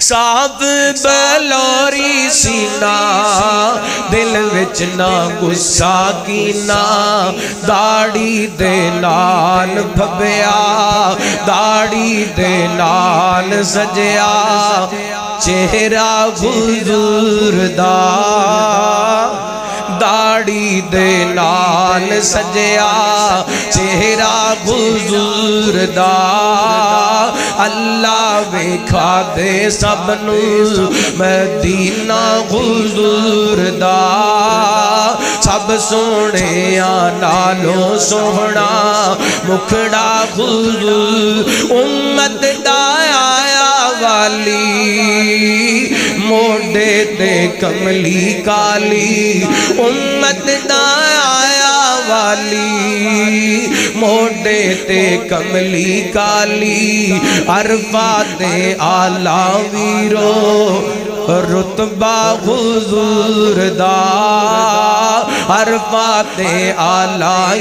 صاف بلوری سینہ دل وچ نہ غصہ کینا داڑھی دے نال پھبیا داڑھی دے نال سجیا چہرہ حضور دا داڑھی دے نال سجیا چہرہ حضور دا اللہ ویکھا دے سب نو مدینہ حضور دا سب سونے نالوں سونا مکھڑا حضور امت دا آیا والی موڈے تے کملی کالی امت دا آیا والی موڈے تے کملی کالی عرفات آلہ ویرو رتبہ حضور دا عرفات آلہ